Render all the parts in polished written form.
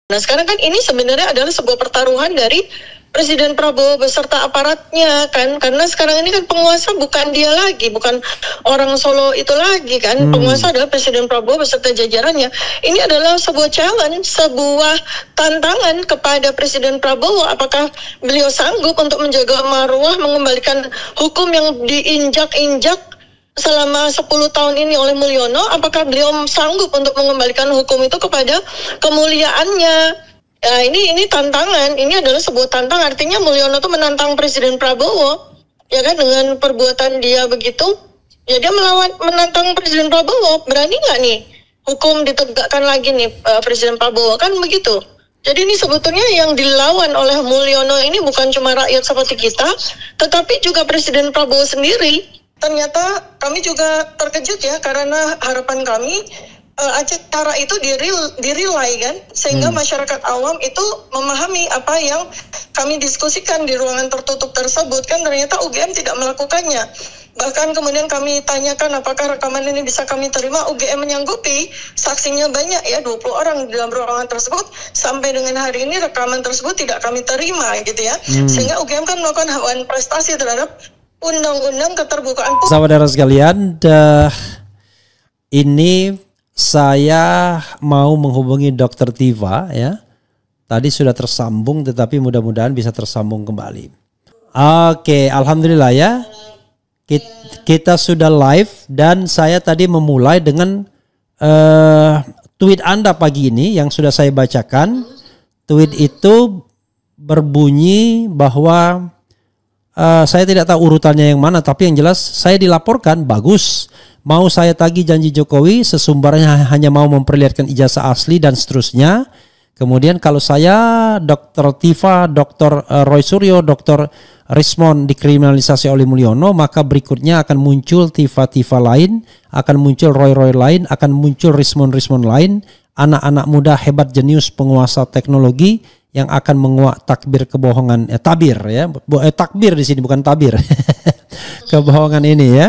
Nah sekarang kan ini sebenarnya adalah sebuah pertaruhan dari Presiden Prabowo beserta aparatnya kan, karena sekarang ini kan penguasa bukan dia lagi, bukan orang Solo itu lagi kan, penguasa adalah Presiden Prabowo beserta jajarannya. Ini adalah sebuah challenge, sebuah tantangan kepada Presiden Prabowo, apakah beliau sanggup untuk menjaga marwah, mengembalikan hukum yang diinjak-injak selama 10 tahun ini oleh Mulyono, apakah beliau sanggup untuk mengembalikan hukum itu kepada kemuliaannya? Ya, ini tantangan, ini adalah sebuah tantangan. Artinya Mulyono itu menantang Presiden Prabowo, ya kan, dengan perbuatan dia begitu. Ya dia menantang Presiden Prabowo, berani nggak nih hukum ditegakkan lagi nih Presiden Prabowo, kan begitu. Jadi ini sebetulnya yang dilawan oleh Mulyono ini bukan cuma rakyat seperti kita, tetapi juga Presiden Prabowo sendiri. Ternyata kami juga terkejut ya, karena harapan kami acara itu dirilai kan, sehingga masyarakat awam itu memahami apa yang kami diskusikan di ruangan tertutup tersebut. Kan ternyata UGM tidak melakukannya. Bahkan kemudian kami tanyakan apakah rekaman ini bisa kami terima, UGM menyanggupi, saksinya banyak ya, 20 orang di dalam ruangan tersebut. Sampai dengan hari ini rekaman tersebut tidak kami terima gitu ya. Sehingga UGM kan melakukan hawan prestasi terhadap undang-undang keterbukaan publik. Saudara sekalian, ini saya mau menghubungi Dr. Tiva ya. Tadi sudah tersambung, tetapi mudah-mudahan bisa tersambung kembali. Oke, alhamdulillah ya. Kita sudah live dan saya tadi memulai dengan tweet Anda pagi ini yang sudah saya bacakan. Tweet itu berbunyi bahwa saya tidak tahu urutannya yang mana, tapi yang jelas saya dilaporkan bagus. Mau saya tagih janji Jokowi, sesumbarnya hanya mau memperlihatkan ijazah asli dan seterusnya. Kemudian kalau saya, Dr. Tiva, Dr. Roy Suryo, Dr. Rismond dikriminalisasi oleh Mulyono, maka berikutnya akan muncul Tiva lain, akan muncul Roy lain, akan muncul Rismond lain, anak-anak muda hebat jenius penguasa teknologi yang akan menguak takbir kebohongan, tabir ya, takbir di sini bukan tabir, kebohongan ini ya.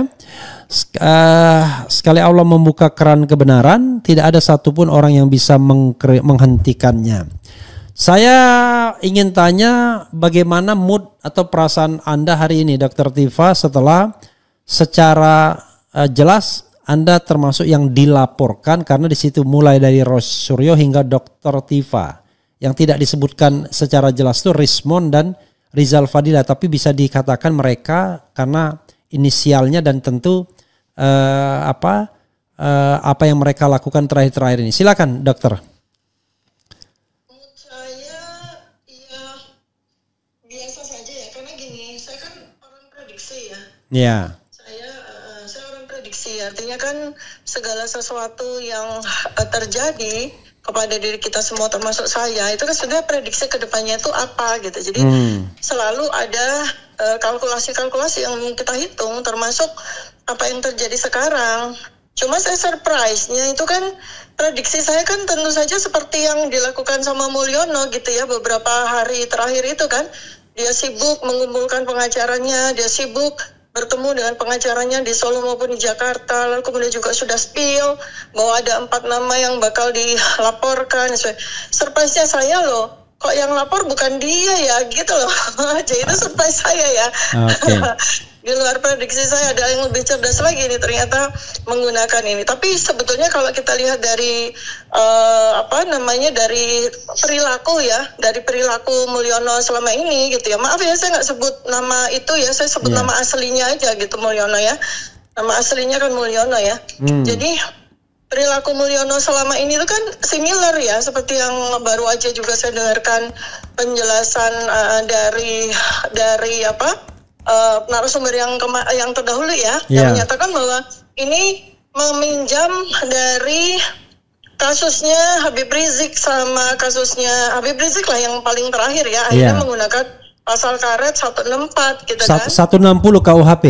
Sekali Allah membuka keran kebenaran, tidak ada satupun orang yang bisa menghentikannya. Saya ingin tanya bagaimana mood atau perasaan Anda hari ini, Dr. Tiva, setelah secara jelas Anda termasuk yang dilaporkan, karena di situ mulai dari Roy Suryo hingga Dr. Tiva. Yang tidak disebutkan secara jelas itu Rismond dan Rizal Fadila, tapi bisa dikatakan mereka karena inisialnya dan tentu apa yang mereka lakukan terakhir-terakhir ini. Silakan, dokter. Menurut saya ya biasa saja ya, karena gini, saya kan orang prediksi ya. Iya. Saya orang prediksi, artinya kan segala sesuatu yang terjadi kepada diri kita semua termasuk saya, itu kan sebenarnya prediksi kedepannya itu apa gitu. Jadi selalu ada kalkulasi-kalkulasi yang kita hitung, termasuk apa yang terjadi sekarang. Cuma saya surprise-nya itu kan prediksi saya kan tentu saja seperti yang dilakukan sama Mulyono gitu ya, beberapa hari terakhir itu kan dia sibuk mengumpulkan pengacaranya, dia sibuk bertemu dengan pengacaranya di Solo maupun di Jakarta, lalu kemudian juga sudah spill bahwa ada 4 nama yang bakal dilaporkan. Surprise-nya saya loh, kok yang lapor bukan dia ya gitu loh. Jadi itu surprise saya ya. Okay. Di luar prediksi saya, ada yang lebih cerdas lagi ini ternyata menggunakan ini. Tapi sebetulnya kalau kita lihat dari dari perilaku ya, dari perilaku Mulyono selama ini gitu ya. Maaf ya saya nggak sebut nama itu ya, saya sebut nama aslinya aja gitu, Mulyono ya. Nama aslinya kan Mulyono ya. Jadi perilaku Mulyono selama ini itu kan similar ya, seperti yang baru aja juga saya dengarkan penjelasan dari narasumber yang terdahulu ya, yang menyatakan bahwa ini meminjam dari kasusnya Habib Rizik sama kasusnya Habib Rizik lah yang paling terakhir ya, akhirnya menggunakan pasal karet 164 gitu kan. 160 KUHP.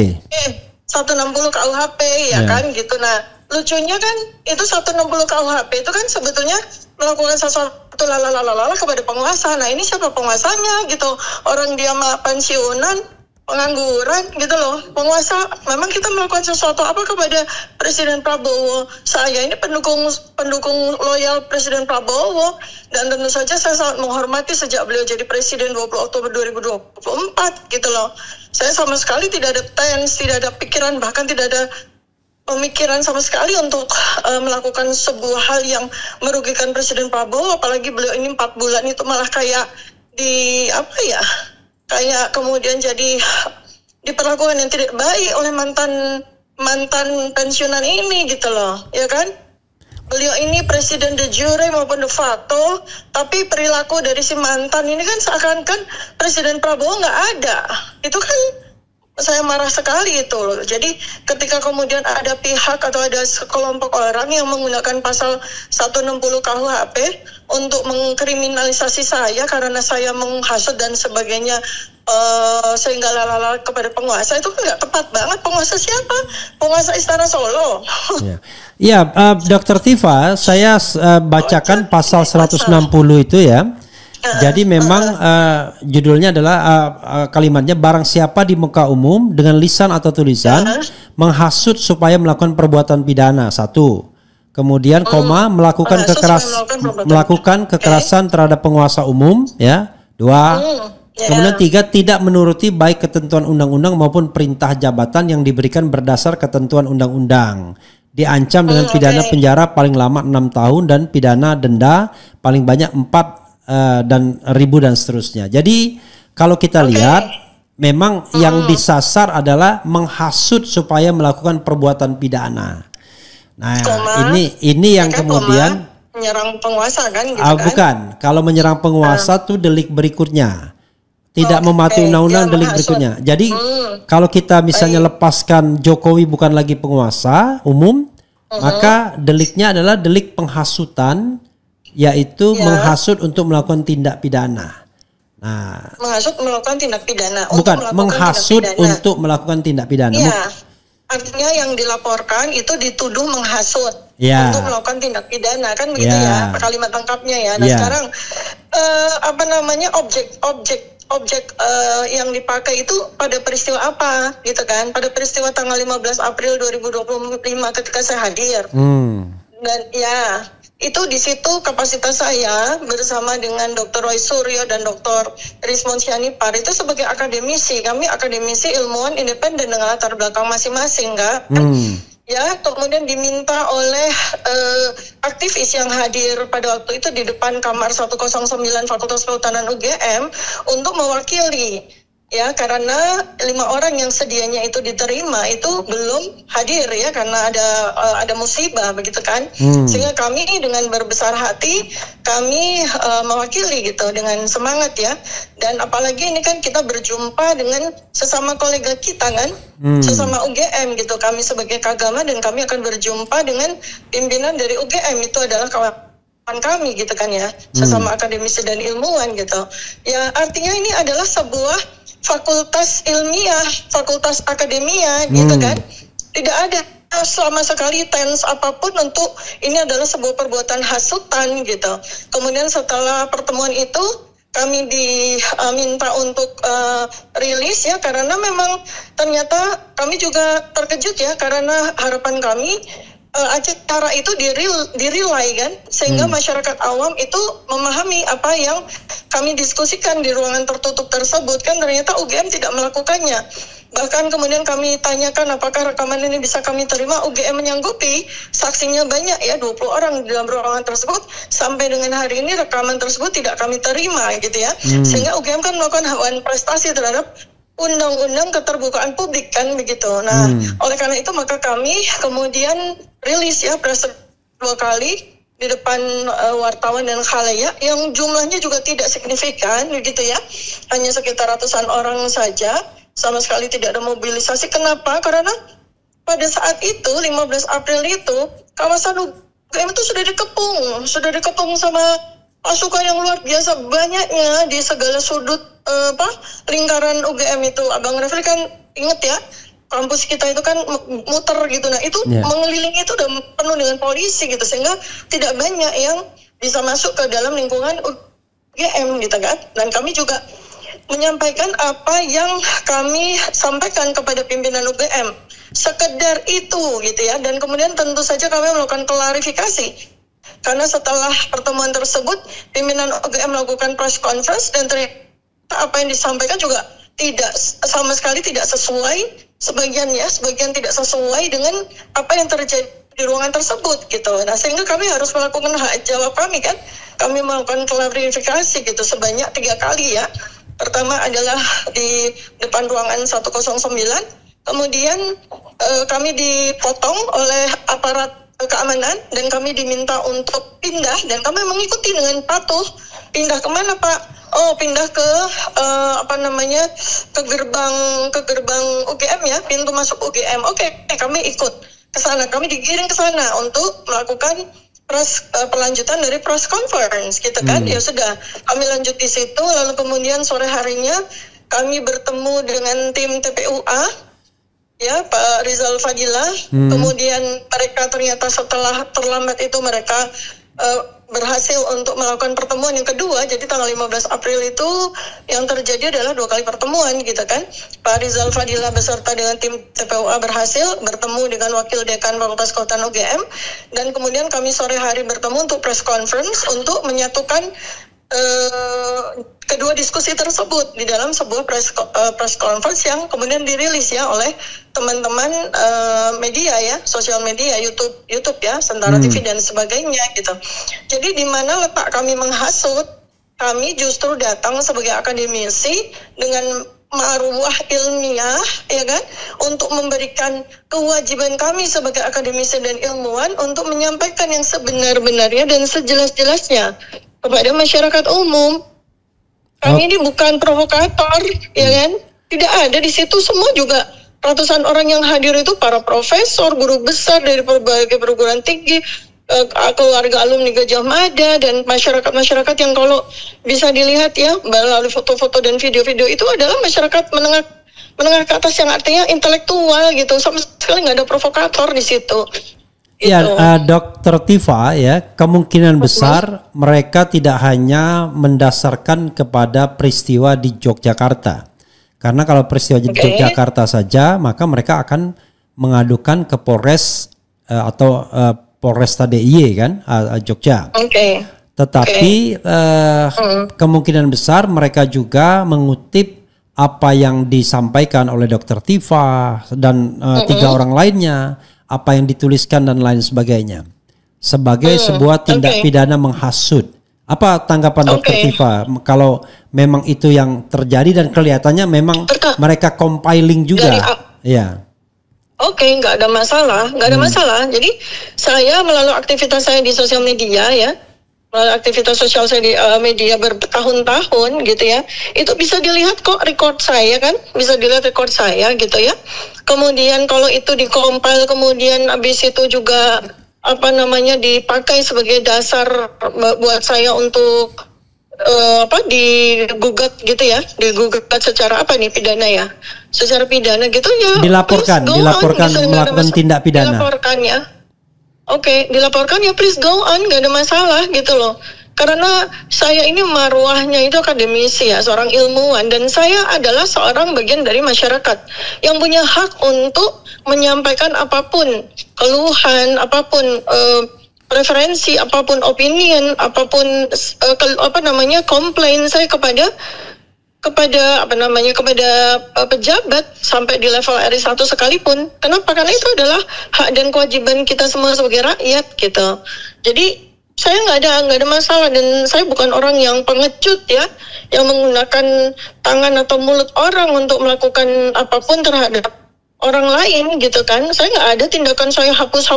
160 KUHP ya kan gitu. Nah, lucunya kan itu 160 KUHP itu kan sebetulnya melakukan sesuatu lalala kepada penguasa. Nah, ini siapa penguasanya gitu? Orang dia pensiunan, pengangguran gitu loh. Penguasa, memang kita melakukan sesuatu apa kepada Presiden Prabowo? Saya ini pendukung loyal Presiden Prabowo, dan tentu saja saya sangat menghormati sejak beliau jadi Presiden 20 Oktober 2024 gitu loh. Saya sama sekali tidak ada tidak ada pikiran, bahkan tidak ada pemikiran sama sekali untuk melakukan sebuah hal yang merugikan Presiden Prabowo. Apalagi beliau ini 4 bulan itu malah kayak kayak kemudian jadi diperlakukan yang tidak baik oleh mantan pensiunan ini gitu loh, ya kan? Beliau ini presiden de jure maupun de facto, tapi perilaku dari si mantan ini kan seakan-akan Presiden Prabowo nggak ada. Itu kan saya marah sekali itu loh. Jadi ketika kemudian ada pihak atau ada sekelompok orang yang menggunakan pasal 160 KUHP untuk mengkriminalisasi saya karena saya menghasut dan sebagainya, sehingga lalala kepada penguasa, itu kan nggak tepat banget. Penguasa siapa? Penguasa Istana Solo. Ya, Dr. Tifa, saya bacakan pasal 160 itu ya. Jadi memang judulnya adalah kalimatnya, barang siapa di muka umum dengan lisan atau tulisan menghasut supaya melakukan perbuatan pidana, 1. Kemudian melakukan kekerasan terhadap penguasa umum, ya, 2. Kemudian 3, tidak menuruti baik ketentuan undang-undang maupun perintah jabatan yang diberikan berdasar ketentuan undang-undang. Diancam dengan pidana penjara paling lama 6 tahun dan pidana denda paling banyak 4 dan 1.000 dan seterusnya. Jadi kalau kita lihat memang yang disasar adalah menghasut supaya melakukan perbuatan pidana. Nah, ini yang kemudian menyerang penguasa kan gitu kan? Bukan. Kalau menyerang penguasa tuh delik berikutnya. Tidak mematuhi undang-undang, delik berikutnya. Jadi kalau kita misalnya lepaskan Jokowi bukan lagi penguasa umum, maka deliknya adalah delik penghasutan, yaitu menghasut untuk melakukan tindak pidana. Nah, menghasut melakukan tindak pidana. Bukan, menghasut untuk melakukan tindak pidana. Iya. Artinya yang dilaporkan itu dituduh menghasut untuk melakukan tindak pidana, kan begitu ya kalimat lengkapnya ya. Nah sekarang objek yang dipakai itu pada peristiwa apa gitu kan? Pada peristiwa tanggal 15 April 2025 ketika saya hadir. Dan ya, itu di situ kapasitas saya bersama dengan Dr. Roy Suryo dan Dr. Rismon Sianipar itu sebagai akademisi. Kami akademisi ilmuwan independen dengan latar belakang masing-masing, kan? Ya, kemudian diminta oleh aktivis yang hadir pada waktu itu di depan kamar 109 Fakultas Kehutanan UGM untuk mewakili. Ya, karena 5 orang yang sedianya itu diterima itu belum hadir ya, karena ada musibah begitu kan. Sehingga kami dengan berbesar hati kami mewakili gitu dengan semangat ya. Dan apalagi ini kan kita berjumpa dengan sesama kolega kita kan, sesama UGM gitu. Kami sebagai Kagama dan kami akan berjumpa dengan pimpinan dari UGM, itu adalah kawan kami gitu kan ya, sesama akademisi dan ilmuwan gitu. Ya, artinya ini adalah sebuah fakultas ilmiah, fakultas akademia gitu kan. Tidak ada sama sekali tense apapun untuk ini adalah sebuah perbuatan hasutan gitu. Kemudian setelah pertemuan itu kami diminta untuk rilis ya, karena memang ternyata kami juga terkejut ya, karena harapan kami acara itu dirilai kan, sehingga masyarakat awam itu memahami apa yang kami diskusikan di ruangan tertutup tersebut kan. Ternyata UGM tidak melakukannya. Bahkan kemudian kami tanyakan apakah rekaman ini bisa kami terima, UGM menyanggupi, saksinya banyak ya, 20 orang di dalam ruangan tersebut. Sampai dengan hari ini rekaman tersebut tidak kami terima gitu ya. Sehingga UGM kan melakukan hawan prestasi terhadap undang-undang keterbukaan publik kan begitu. Nah, oleh karena itu maka kami kemudian rilis ya press 2 kali di depan wartawan dan khalayak yang jumlahnya juga tidak signifikan begitu ya. Hanya sekitar ratusan orang saja, sama sekali tidak ada mobilisasi. Kenapa? Karena pada saat itu 15 April itu kawasan UGM itu sudah dikepung sama pasukan yang luar biasa banyaknya di segala sudut lingkaran UGM itu. Abang Refli kan inget ya, kampus kita itu kan muter gitu. Nah itu mengelilingi itu udah penuh dengan polisi gitu, sehingga tidak banyak yang bisa masuk ke dalam lingkungan UGM gitu kan. Dan kami juga menyampaikan apa yang kami sampaikan kepada pimpinan UGM. Sekedar itu gitu ya. Dan kemudian tentu saja kami melakukan klarifikasi. Karena setelah pertemuan tersebut, pimpinan UGM melakukan press conference dan ternyata apa yang disampaikan juga tidak sama sekali tidak sesuai, sebagian tidak sesuai dengan apa yang terjadi di ruangan tersebut gitu. Nah, sehingga kami harus melakukan hak jawab kami kan. Kami melakukan klarifikasi gitu sebanyak 3 kali ya. Pertama adalah di depan ruangan 109, kemudian kami dipotong oleh aparat keamanan dan kami diminta untuk pindah dan kami mengikuti dengan patuh. Pindah kemana Pak? Oh, pindah ke ke gerbang UGM ya, pintu masuk UGM. Oke, kami ikut ke sana. Kami digiring ke sana untuk melakukan pelanjutan dari press conference gitu kan. Ya sudah, kami lanjut di situ. Lalu kemudian sore harinya kami bertemu dengan tim TPUA ya, Pak Rizal Fadila. Kemudian mereka ternyata setelah terlambat itu mereka berhasil untuk melakukan pertemuan yang kedua. Jadi tanggal 15 April itu yang terjadi adalah 2 kali pertemuan gitu kan. Pak Rizal Fadila beserta dengan tim TPUA berhasil bertemu dengan Wakil Dekan Fakultas Kehutanan UGM, dan kemudian kami sore hari bertemu untuk press conference untuk menyatukan kedua diskusi tersebut di dalam sebuah press conference yang kemudian dirilis ya oleh teman-teman media ya, sosial media, YouTube ya, Sentara TV dan sebagainya gitu. Jadi di mana letak kami menghasut? Kami justru datang sebagai akademisi dengan marwah ilmiah ya kan, untuk memberikan kewajiban kami sebagai akademisi dan ilmuwan untuk menyampaikan yang sebenar-benarnya dan sejelas-jelasnya kepada masyarakat umum. Kami ini bukan provokator, ya kan? Tidak ada di situ. Semua juga ratusan orang yang hadir itu para profesor, guru besar dari berbagai perguruan tinggi, keluarga alumni Gajah Mada, dan masyarakat-masyarakat yang kalau bisa dilihat ya, melalui foto-foto dan video-video itu adalah masyarakat menengah ke atas yang artinya intelektual gitu. Sama sekali nggak ada provokator di situ. Ya, Dr. Tifa ya, kemungkinan besar mereka tidak hanya mendasarkan kepada peristiwa di Yogyakarta. Karena kalau peristiwa di Yogyakarta saja, maka mereka akan mengadukan ke Polres atau Polresta DIY kan, Jogja. Tetapi kemungkinan besar mereka juga mengutip apa yang disampaikan oleh Dr. Tifa dan 3 orang lainnya, apa yang dituliskan dan lain sebagainya, sebagai sebuah tindak pidana menghasut. Apa tanggapan Dr. Tifa kalau memang itu yang terjadi dan kelihatannya memang mereka compiling juga? Ya. Nggak ada masalah, Jadi saya melalui aktivitas saya di sosial media ya, melalui aktivitas sosial saya di media bertahun-tahun gitu ya, itu bisa dilihat kok record saya kan, bisa dilihat record saya gitu ya. Kemudian kalau itu dikompil, kemudian habis itu juga dipakai sebagai dasar buat saya untuk digugat gitu ya, digugat secara pidana ya, secara pidana gitu ya. Dilaporkan gitu, melakukan tindak pidana. Dilaporkan ya. Dilaporkan ya, please go on, nggak ada masalah gitu loh. Karena saya ini marwahnya itu akademisi ya, seorang ilmuwan, dan saya adalah seorang bagian dari masyarakat yang punya hak untuk menyampaikan apapun, keluhan, apapun preferensi, apapun opinion, apapun komplain saya kepada pejabat sampai di level RI 1 sekalipun. Kenapa? Karena itu adalah hak dan kewajiban kita semua sebagai rakyat gitu. Jadi saya nggak ada masalah, dan saya bukan orang yang pengecut ya, yang menggunakan tangan atau mulut orang untuk melakukan apapun terhadap orang lain gitu kan. Saya nggak ada tindakan saya hapus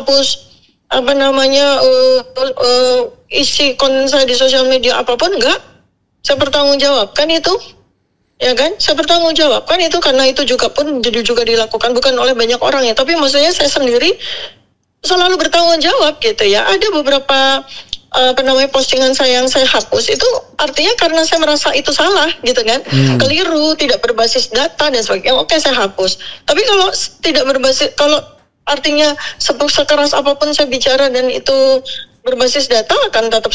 isi konten saya di sosial media apapun, enggak. Saya bertanggung jawabkan itu. Ya kan, saya bertanggung jawabkan itu, karena itu juga dilakukan bukan oleh banyak orang ya, tapi maksudnya saya sendiri selalu bertanggung jawab gitu ya. Ada beberapa postingan saya yang saya hapus itu artinya karena saya merasa itu salah gitu kan, keliru, tidak berbasis data dan sebagainya. Saya hapus. Tapi kalau tidak berbasis, kalau artinya sekeras apapun saya bicara dan itu berbasis data akan tetap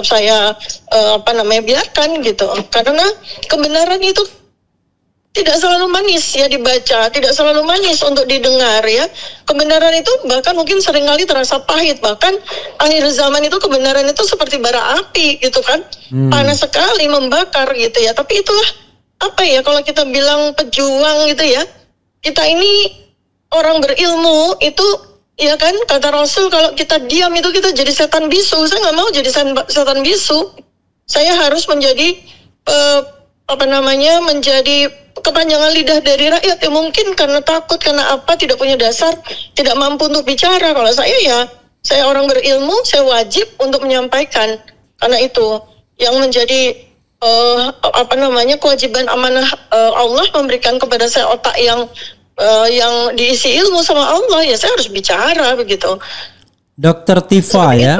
saya biarkan gitu, karena kebenaran itu tidak selalu manis ya dibaca, tidak selalu manis untuk didengar ya. Kebenaran itu bahkan mungkin seringkali terasa pahit, bahkan akhir zaman itu kebenaran itu seperti bara api gitu kan, panas sekali, membakar gitu ya. Tapi itulah apa ya, kalau kita bilang pejuang gitu ya, kita ini orang berilmu itu ya kan, kata Rasul kalau kita diam itu kita jadi setan bisu. Saya nggak mau jadi setan bisu. Saya harus menjadi menjadi kepanjangan lidah dari rakyat yang mungkin karena takut, karena apa, tidak punya dasar, tidak mampu untuk bicara. Kalau saya orang berilmu, saya wajib untuk menyampaikan, karena itu yang menjadi kewajiban amanah Allah memberikan kepada saya otak yang diisi ilmu sama Allah, ya saya harus bicara begitu. Dokter Tifa ya,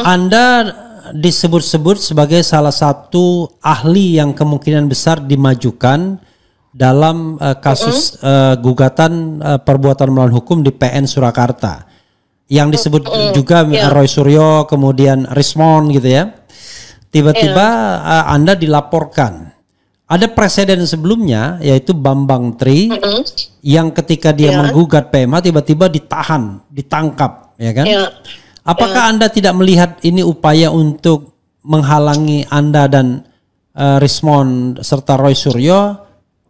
Anda disebut-sebut sebagai salah satu ahli yang kemungkinan besar dimajukan dalam kasus gugatan perbuatan melawan hukum di PN Surakarta yang disebut juga Roy Suryo, kemudian Rismond gitu ya. Tiba-tiba Anda dilaporkan. Ada presiden sebelumnya yaitu Bambang Tri yang ketika dia menggugat PMH tiba-tiba ditangkap ya kan? Apakah Anda tidak melihat ini upaya untuk menghalangi Anda dan Rismond serta Roy Suryo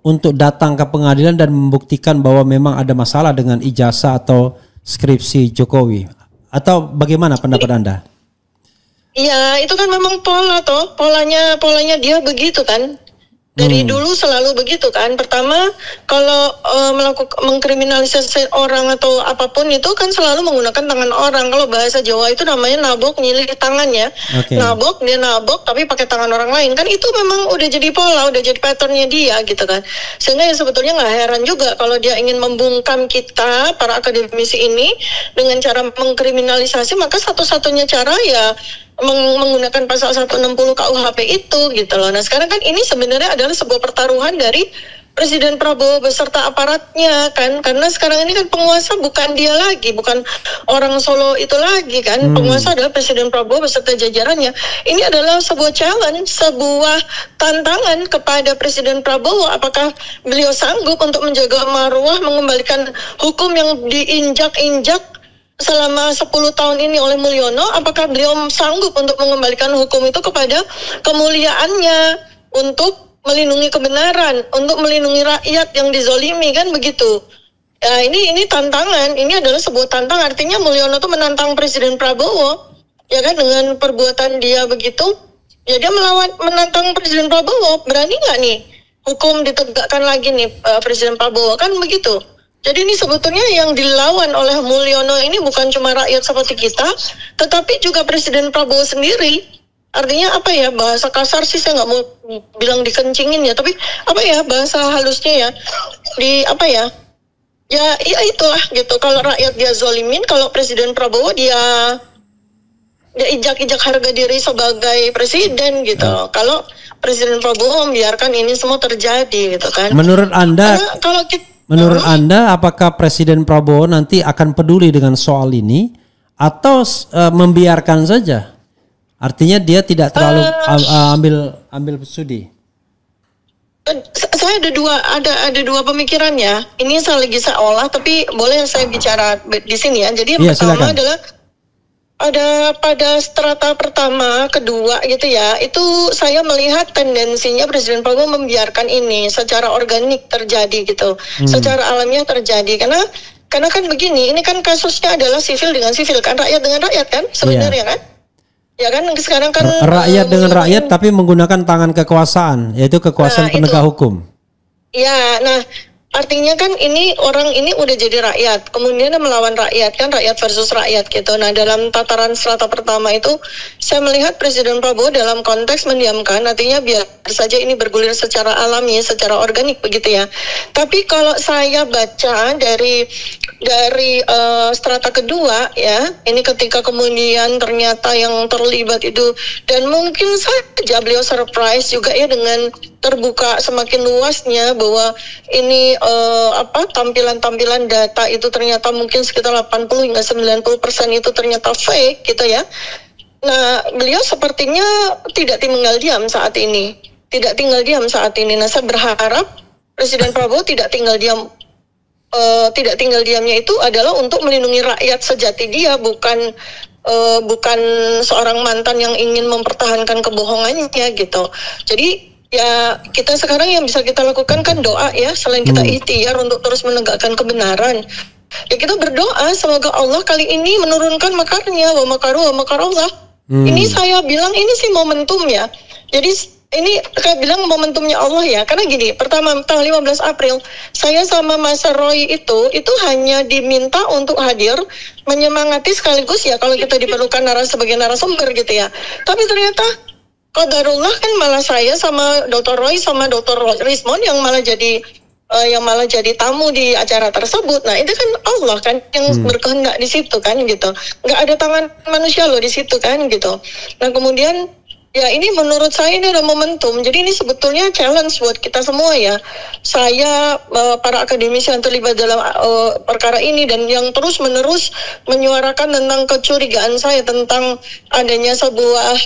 untuk datang ke pengadilan dan membuktikan bahwa memang ada masalah dengan ijazah atau skripsi Jokowi? Atau bagaimana pendapat Anda? Iya, itu kan memang polanya dia begitu kan. Dari dulu selalu begitu kan. Pertama, kalau mengkriminalisasi orang atau apapun itu kan selalu menggunakan tangan orang. Kalau bahasa Jawa itu namanya nabok nyilih di tangannya. Nabok, dia nabok tapi pakai tangan orang lain. Kan itu memang udah jadi pola, udah jadi patternnya dia gitu kan. Sehingga ya sebetulnya nggak heran juga kalau dia ingin membungkam kita, para akademisi ini, dengan cara mengkriminalisasi, maka satu-satunya cara ya menggunakan pasal 160 KUHP itu gitu loh. Nah sekarang kan ini sebenarnya adalah sebuah pertaruhan dari Presiden Prabowo beserta aparatnya kan, karena sekarang ini kan penguasa bukan dia lagi, bukan orang Solo itu lagi kan, penguasa adalah Presiden Prabowo beserta jajarannya. Ini adalah sebuah challenge, sebuah tantangan kepada Presiden Prabowo, apakah beliau sanggup untuk menjaga marwah, mengembalikan hukum yang diinjak-injak selama 10 tahun ini oleh Mulyono. Apakah beliau sanggup untuk mengembalikan hukum itu kepada kemuliaannya, untuk melindungi kebenaran, untuk melindungi rakyat yang dizolimi kan begitu. Ya, ini tantangan, ini adalah sebuah tantangan. Artinya Mulyono itu menantang Presiden Prabowo ya kan, dengan perbuatan dia begitu. Ya dia menantang Presiden Prabowo, berani nggak nih hukum ditegakkan lagi nih Presiden Prabowo kan begitu. Jadi ini sebetulnya yang dilawan oleh Mulyono ini bukan cuma rakyat seperti kita, tetapi juga Presiden Prabowo sendiri. Artinya apa ya, bahasa kasar sih saya nggak mau bilang dikencingin ya, tapi apa ya bahasa halusnya ya, ya itulah gitu. Kalau rakyat dia zolimin, kalau Presiden Prabowo dia injak-injak harga diri sebagai presiden gitu. Kalau Presiden Prabowo membiarkan ini semua terjadi gitu kan. Menurut Anda, Menurut Anda, apakah Presiden Prabowo nanti akan peduli dengan soal ini atau membiarkan saja? Artinya dia tidak terlalu ambil sudi. Saya ada dua pemikiran ya. Ini saya olah, tapi boleh saya bicara di sini ya. Jadi yang pertama adalah ada pada strata pertama, kedua gitu ya, itu saya melihat tendensinya Presiden Prabowo membiarkan ini secara organik terjadi gitu, secara alamiah terjadi, karena kan begini, ini kan kasusnya adalah sivil dengan sivil kan, rakyat dengan rakyat kan sebenarnya kan, ya kan sekarang kan rakyat dengan rakyat tapi menggunakan tangan kekuasaan, yaitu kekuasaan penegak hukum. Ya, nah artinya kan ini orang ini udah jadi rakyat, kemudian melawan rakyat kan, rakyat versus rakyat gitu. Nah dalam tataran strata pertama itu saya melihat Presiden Prabowo dalam konteks mendiamkan, artinya biar saja ini bergulir secara alami, secara organik begitu ya. Tapi kalau saya baca dari dari strata kedua ya, ini ketika kemudian ternyata yang terlibat itu, dan mungkin saja beliau surprise juga ya dengan terbuka semakin luasnya bahwa ini tampilan-tampilan data itu ternyata mungkin sekitar 80 hingga 90% itu ternyata fake gitu ya. Nah, beliau sepertinya tidak tinggal diam saat ini. Nah, saya berharap Presiden Prabowo tidak tinggal diamnya itu adalah untuk melindungi rakyat sejati dia, bukan seorang mantan yang ingin mempertahankan kebohongannya gitu. Jadi ya kita sekarang yang bisa kita lakukan kan doa ya, selain kita ikhtiar untuk terus menegakkan kebenaran. Ya kita berdoa semoga Allah kali ini menurunkan makarnya, wa makaru wa makar Allah. Ini saya bilang ini sih momentum ya. Jadi ini saya bilang momentumnya Allah ya. Karena gini, pertama tanggal 15 April saya sama Mas Roy itu hanya diminta untuk hadir menyemangati sekaligus ya kalau kita diperlukan sebagai narasumber gitu ya. Tapi ternyata qadarullah kan malah saya sama Dr. Roy sama Dr. Rismond yang malah jadi tamu di acara tersebut. Nah itu kan Allah kan yang berkehendak di situ kan gitu. Nggak ada tangan manusia loh di situ kan gitu. Nah kemudian ya ini menurut saya ini ada momentum. Jadi ini sebetulnya challenge buat kita semua ya. Saya para akademisi yang terlibat dalam perkara ini dan yang terus menerus menyuarakan tentang kecurigaan saya tentang adanya sebuah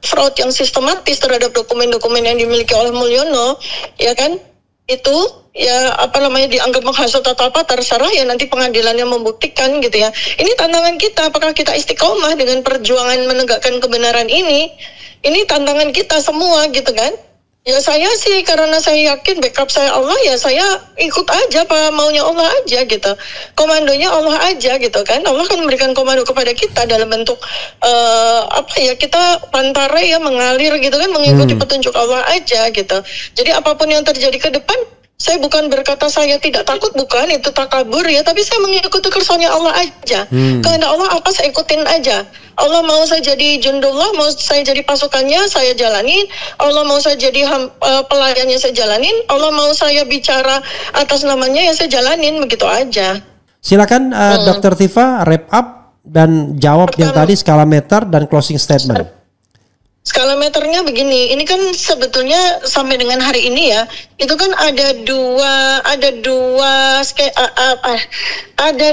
fraud yang sistematis terhadap dokumen-dokumen yang dimiliki oleh Mulyono, ya kan? Itu ya dianggap menghasut atau apa terserah ya, nanti pengadilannya membuktikan gitu ya. Ini tantangan kita, apakah kita istiqomah dengan perjuangan menegakkan kebenaran ini tantangan kita semua gitu kan. Ya saya sih karena saya yakin backup saya Allah, ya saya ikut aja apa maunya Allah aja gitu. Komandonya Allah aja gitu kan. Allah kan memberikan komando kepada kita dalam bentuk kita pantare ya, mengalir gitu kan, mengikuti petunjuk Allah aja gitu. Jadi apapun yang terjadi ke depan, saya bukan berkata saya tidak takut, bukan, itu takabur ya, tapi saya mengikuti kersanya Allah aja. Kehendak Allah apa saya ikutin aja. Allah mau saya jadi jundullah, mau saya jadi pasukannya, saya jalanin. Allah mau saya jadi pelayannya, saya jalanin. Allah mau saya bicara atas namanya, ya saya jalanin, begitu aja. Silakan Dr. Tifa wrap up dan jawab yang tadi skala meter dan closing statement. Skala meternya begini, ini kan sebetulnya sampai dengan hari ini ya, itu kan ada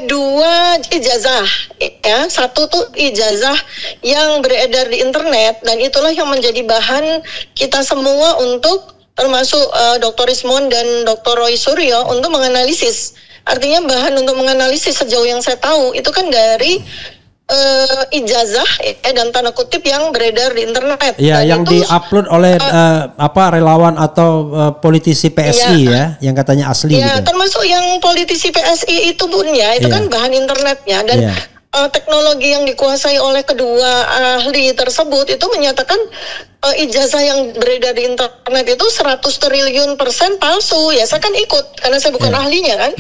dua ijazah ya. Satu tuh ijazah yang beredar di internet dan itulah yang menjadi bahan kita semua untuk termasuk Dr. Rismond dan Dr. Roy Suryo untuk menganalisis. Artinya bahan untuk menganalisis sejauh yang saya tahu itu kan dari ijazah dan tanda kutip yang beredar di internet. Iya, yang diupload oleh relawan atau politisi PSI ya, yang katanya asli ya, gitu. Termasuk yang politisi PSI itu pun ya, itu kan bahan internetnya dan teknologi yang dikuasai oleh kedua ahli tersebut itu menyatakan ijazah yang beredar di internet itu 100 triliun % palsu. Ya saya kan ikut karena saya bukan ahlinya kan.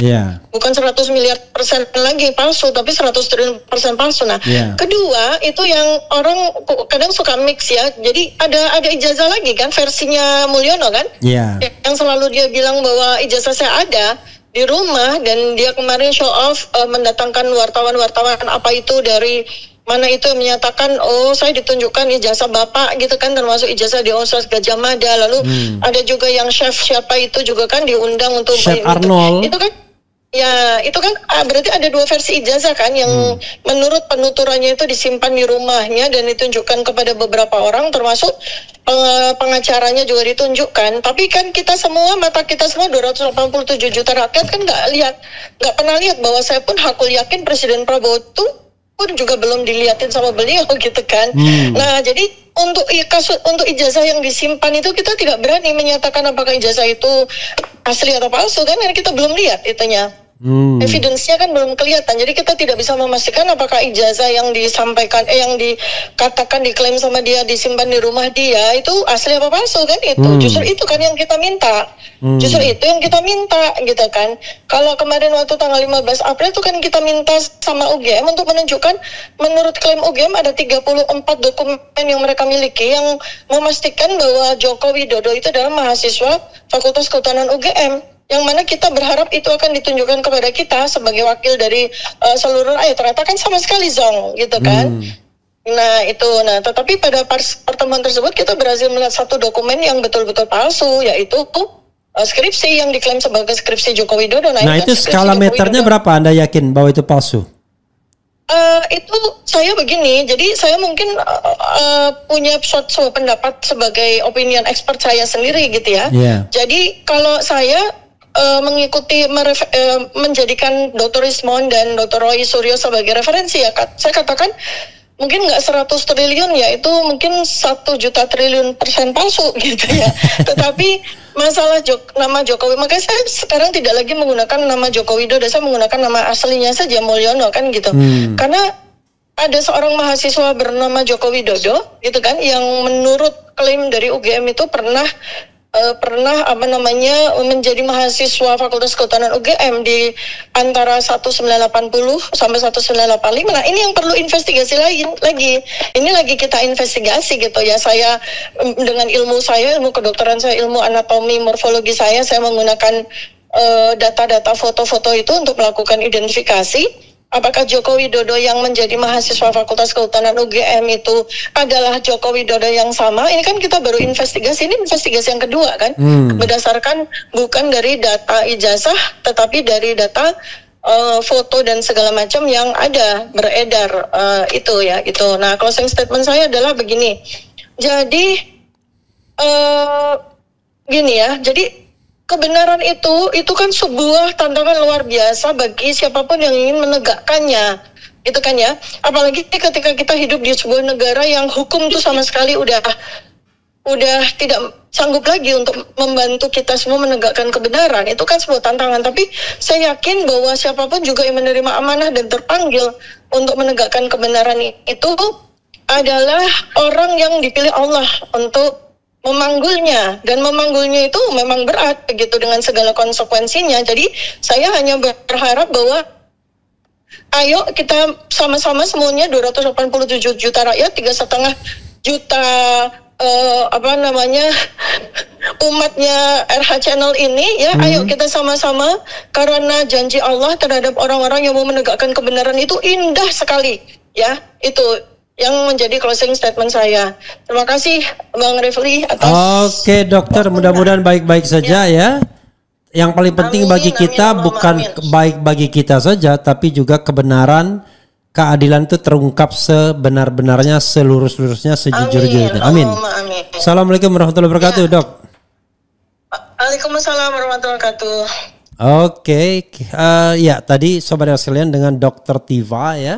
Bukan 100 miliar % lagi palsu, tapi 100 triliun % palsu. Nah, kedua itu yang orang kadang suka mix ya. Jadi ada ijazah lagi kan versinya Mulyono kan. Yang selalu dia bilang bahwa ijazah saya ada di rumah, dan dia kemarin show off mendatangkan wartawan-wartawan apa itu dari mana itu yang menyatakan saya ditunjukkan ijazah bapak gitu kan, termasuk ijazah di Universitas Gadjah Mada. Lalu ada juga yang chef siapa itu juga kan diundang untuk Chef Arnold. Itu kan ya, itu kan berarti ada dua versi ijazah kan yang menurut penuturannya itu disimpan di rumahnya dan ditunjukkan kepada beberapa orang, termasuk pengacaranya juga ditunjukkan. Tapi kan kita semua, mata kita semua 287 juta rakyat kan nggak pernah lihat bahwa saya pun hakul yakin Presiden Prabowo itu pun juga belum dilihatin sama beliau gitu kan. Nah jadi untuk ijazah yang disimpan itu kita tidak berani menyatakan apakah ijazah itu asli atau palsu kan, karena kita belum lihat itunya. Evidence-nya kan belum kelihatan. Jadi kita tidak bisa memastikan apakah ijazah yang disampaikan yang dikatakan diklaim sama dia disimpan di rumah dia itu asli apa palsu kan itu. Justru itu kan yang kita minta. Justru itu yang kita minta gitu kan. Kalau kemarin waktu tanggal 15 April itu kan kita minta sama UGM untuk menunjukkan menurut klaim UGM ada 34 dokumen yang mereka miliki yang memastikan bahwa Joko Widodo itu adalah mahasiswa Fakultas Kehutanan UGM. yang mana kita berharap itu akan ditunjukkan kepada kita sebagai wakil dari seluruh rakyat. Ternyata kan sama sekali zong gitu kan. Nah, tetapi pada pertemuan tersebut kita berhasil melihat satu dokumen yang betul-betul palsu, yaitu skripsi yang diklaim sebagai skripsi Joko Widodo. Nah itu skala meternya berapa Anda yakin bahwa itu palsu? Itu saya begini, jadi saya mungkin punya suatu pendapat sebagai opinion expert saya sendiri gitu ya. Jadi kalau saya mengikuti menjadikan Dr. Ismon dan Dr. Roy Suryo sebagai referensi ya, saya katakan mungkin nggak 100 triliun ya, itu mungkin 1 juta triliun persen palsu gitu ya. Tetapi masalah nama Jokowi, makanya saya sekarang tidak lagi menggunakan nama Joko Widodo, saya menggunakan nama aslinya saja, Mulyono kan gitu. Karena ada seorang mahasiswa bernama Joko Widodo gitu kan, yang menurut klaim dari UGM itu pernah menjadi mahasiswa Fakultas Kehutanan UGM di antara 1980 sampai 1985. Nah, ini yang perlu investigasi lagi. Ini lagi kita investigasi gitu ya. Saya dengan ilmu kedokteran saya, ilmu anatomi, morfologi saya menggunakan data-data foto-foto itu untuk melakukan identifikasi. Apakah Joko Widodo yang menjadi mahasiswa Fakultas Kehutanan UGM itu adalah Joko Widodo yang sama? Ini kan kita baru investigasi, ini investigasi yang kedua kan, berdasarkan bukan dari data ijazah, tetapi dari data foto dan segala macam yang ada beredar itu ya itu. Nah, closing statement saya adalah begini. Jadi gini ya, jadi kebenaran itu kan sebuah tantangan luar biasa bagi siapapun yang ingin menegakkannya, gitu kan ya. Apalagi ketika kita hidup di sebuah negara yang hukum tuh sama sekali udah tidak sanggup lagi untuk membantu kita semua menegakkan kebenaran. Itu kan sebuah tantangan. Tapi saya yakin bahwa siapapun juga yang menerima amanah dan terpanggil untuk menegakkan kebenaran itu adalah orang yang dipilih Allah untuk memanggulnya, dan memanggulnya itu memang berat begitu dengan segala konsekuensinya. Jadi saya hanya berharap bahwa ayo kita sama-sama semuanya 287 juta rakyat, 3,5 juta umatnya RH Channel ini ya, ayo kita sama-sama, karena janji Allah terhadap orang-orang yang mau menegakkan kebenaran itu indah sekali ya. Itu yang menjadi closing statement saya. Terima kasih Bang Refli atas. Oke dokter, mudah-mudahan baik-baik saja ya. Yang paling penting bagi kita bukan baik bagi kita saja, tapi juga kebenaran, keadilan itu terungkap sebenar-benarnya, seluruh-seluruhnya, sejujur-jujurnya. Amin. Assalamualaikum warahmatullahi wabarakatuh, Dok. Waalaikumsalam warahmatullahi wabarakatuh. Oke, ya tadi sobat sekalian dengan Dr. Tiva ya.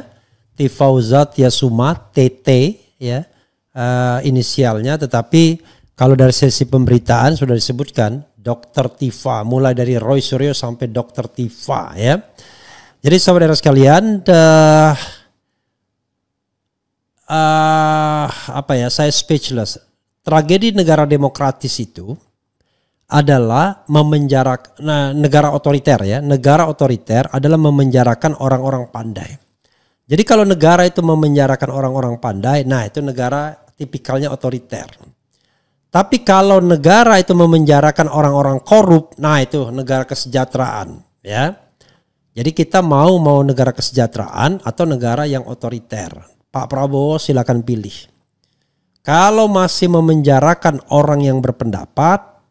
Tifauzat Yasuma TT ya, inisialnya, tetapi kalau dari sesi pemberitaan sudah disebutkan Dr. Tiva, mulai dari Roy Suryo sampai Dr. Tiva ya. Jadi saudara sekalian, saya speechless. Tragedi negara demokratis itu adalah memenjarakan negara otoriter ya. Negara otoriter adalah memenjarakan orang-orang pandai. Jadi kalau negara itu memenjarakan orang-orang pandai, nah itu negara tipikalnya otoriter. Tapi kalau negara itu memenjarakan orang-orang korup, nah itu negara kesejahteraan, ya. Jadi kita mau negara kesejahteraan atau negara yang otoriter. Pak Prabowo silakan pilih. Kalau masih memenjarakan orang yang berpendapat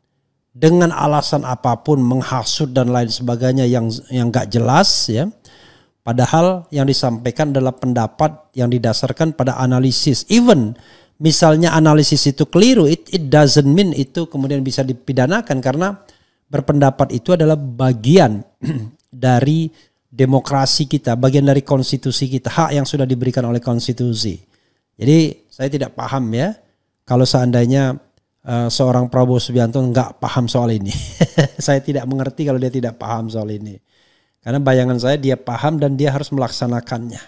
dengan alasan apapun, menghasut dan lain sebagainya yang nggak jelas, ya. Padahal yang disampaikan adalah pendapat yang didasarkan pada analisis. Even misalnya analisis itu keliru, it doesn't mean itu kemudian bisa dipidanakan, karena berpendapat itu adalah bagian dari demokrasi kita, bagian dari konstitusi kita, hak yang sudah diberikan oleh konstitusi. Jadi saya tidak paham ya kalau seandainya seorang Prabowo Subianto nggak paham soal ini. Saya tidak mengerti kalau dia tidak paham soal ini. Karena bayangan saya dia paham dan dia harus melaksanakannya.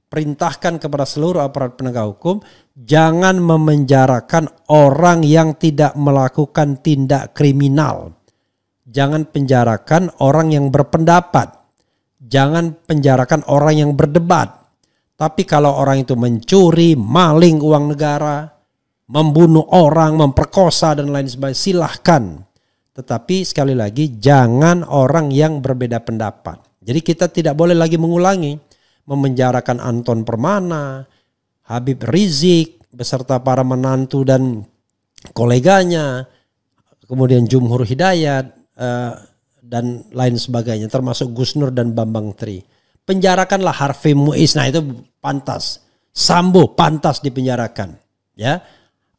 Perintahkan kepada seluruh aparat penegak hukum, jangan memenjarakan orang yang tidak melakukan tindak kriminal. Jangan penjarakan orang yang berpendapat. Jangan penjarakan orang yang berdebat. Tapi kalau orang itu mencuri, maling uang negara, membunuh orang, memperkosa dan lain sebagainya, silahkan. Tetapi sekali lagi jangan orang yang berbeda pendapat. Jadi kita tidak boleh lagi mengulangi memenjarakan Anton Permana, Habib Rizik beserta para menantu dan koleganya, kemudian Jumhur Hidayat dan lain sebagainya, termasuk Gus Nur dan Bambang Tri. Penjarakanlah Harvey Muiz, nah itu pantas. Sambo pantas dipenjarakan, ya.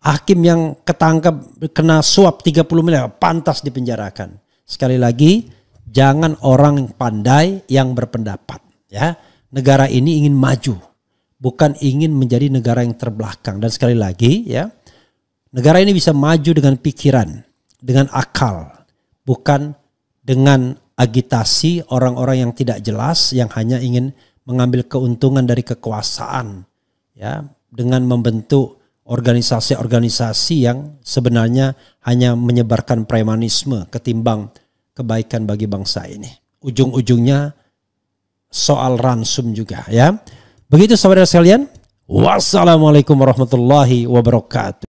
Hakim yang ketangkap kena suap 30 miliar pantas dipenjarakan. Sekali lagi, jangan orang pandai yang berpendapat, ya. Negara ini ingin maju, bukan ingin menjadi negara yang terbelakang. Dan sekali lagi, ya, negara ini bisa maju dengan pikiran, dengan akal, bukan dengan agitasi orang-orang yang tidak jelas, yang hanya ingin mengambil keuntungan dari kekuasaan, ya, dengan membentuk organisasi-organisasi yang sebenarnya hanya menyebarkan premanisme ketimbang kebaikan bagi bangsa ini. Ujung-ujungnya soal ransum juga, ya. Begitu saudara sekalian. Wassalamualaikum warahmatullahi wabarakatuh.